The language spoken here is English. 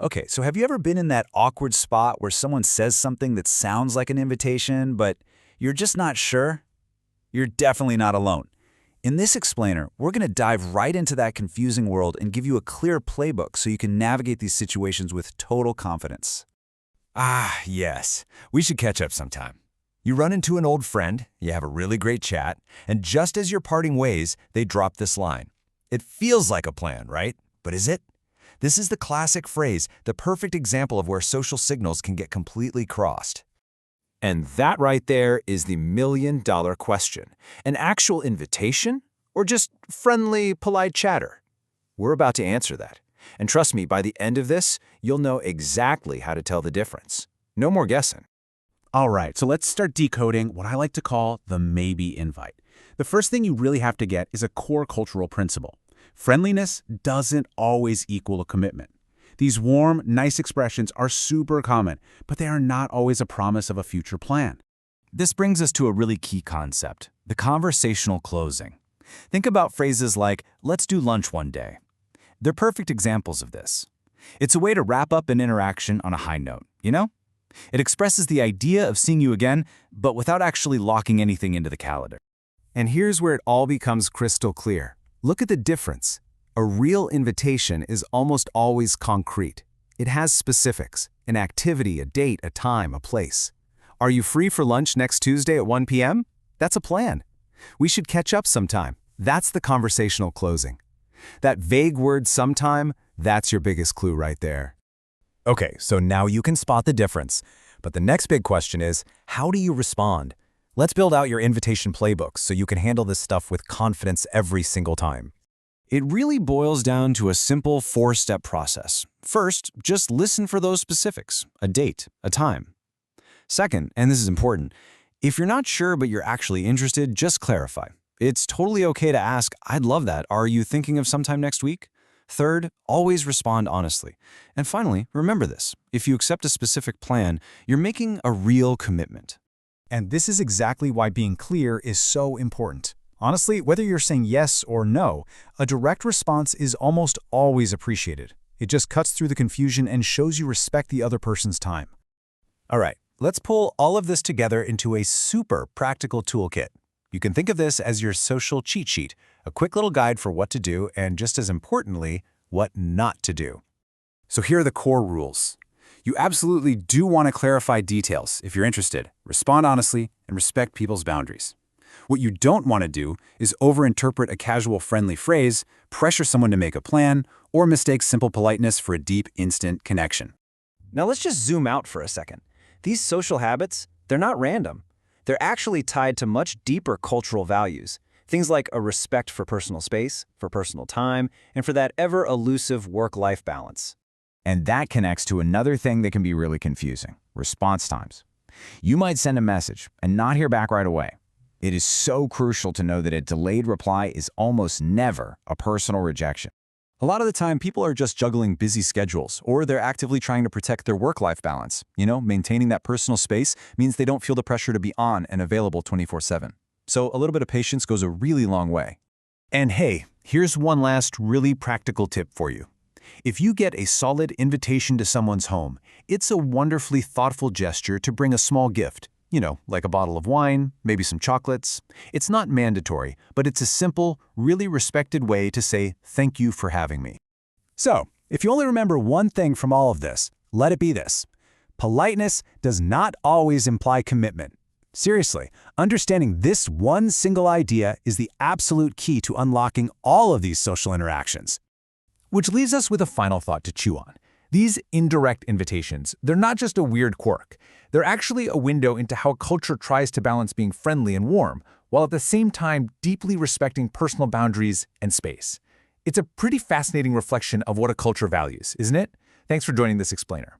Okay, so have you ever been in that awkward spot where someone says something that sounds like an invitation, but you're just not sure? You're definitely not alone. In this explainer, we're going to dive right into that confusing world and give you a clear playbook so you can navigate these situations with total confidence. Ah, yes. We should catch up sometime. You run into an old friend, you have a really great chat, and just as you're parting ways, they drop this line. It feels like a plan, right? But is it? This is the classic phrase, the perfect example of where social signals can get completely crossed. And that right there is the million-dollar question. An actual invitation or just friendly, polite chatter? We're about to answer that. And trust me, by the end of this, you'll know exactly how to tell the difference. No more guessing. All right, so let's start decoding what I like to call the maybe invite. The first thing you really have to get is a core cultural principle. Friendliness doesn't always equal a commitment. These warm, nice expressions are super common, but they are not always a promise of a future plan. This brings us to a really key concept, the conversational closing. Think about phrases like, let's do lunch one day. They're perfect examples of this. It's a way to wrap up an interaction on a high note, you know? It expresses the idea of seeing you again, but without actually locking anything into the calendar. And here's where it all becomes crystal clear. Look at the difference. A real invitation is almost always concrete. It has specifics, an activity, a date, a time, a place. Are you free for lunch next Tuesday at 1 p.m.? That's a plan. We should catch up sometime. That's the conversational closing. That vague word sometime, that's your biggest clue right there. Okay, so now you can spot the difference. But the next big question is, how do you respond? Let's build out your invitation playbook so you can handle this stuff with confidence every single time. It really boils down to a simple 4-step process. First, just listen for those specifics, a date, a time. Second, and this is important, if you're not sure but you're actually interested, just clarify. It's totally okay to ask, I'd love that. Are you thinking of sometime next week? Third, always respond honestly. And finally, remember this. If you accept a specific plan, you're making a real commitment. And this is exactly why being clear is so important. Honestly, whether you're saying yes or no, a direct response is almost always appreciated. It just cuts through the confusion and shows you respect the other person's time. All right, let's pull all of this together into a super practical toolkit. You can think of this as your social cheat sheet, a quick little guide for what to do and, just as importantly, what not to do. So here are the core rules. You absolutely do want to clarify details if you're interested, respond honestly, and respect people's boundaries. What you don't want to do is overinterpret a casual friendly phrase, pressure someone to make a plan, or mistake simple politeness for a deep, instant connection. Now let's just zoom out for a second. These social habits, they're not random. They're actually tied to much deeper cultural values. Things like a respect for personal space, for personal time, and for that ever-elusive work-life balance. And that connects to another thing that can be really confusing, response times. You might send a message and not hear back right away. It is so crucial to know that a delayed reply is almost never a personal rejection. A lot of the time, people are just juggling busy schedules, or they're actively trying to protect their work-life balance. Maintaining that personal space means they don't feel the pressure to be on and available 24/7. So a little bit of patience goes a really long way. And hey, here's one last really practical tip for you. If you get a solid invitation to someone's home, it's a wonderfully thoughtful gesture to bring a small gift. Like a bottle of wine, maybe some chocolates. It's not mandatory, but it's a simple, really respected way to say thank you for having me. So, if you only remember one thing from all of this, let it be this. Politeness does not always imply commitment. Seriously, understanding this one single idea is the absolute key to unlocking all of these social interactions. Which leaves us with a final thought to chew on. These indirect invitations, they're not just a weird quirk. They're actually a window into how culture tries to balance being friendly and warm, while at the same time deeply respecting personal boundaries and space. It's a pretty fascinating reflection of what a culture values, isn't it? Thanks for joining this explainer.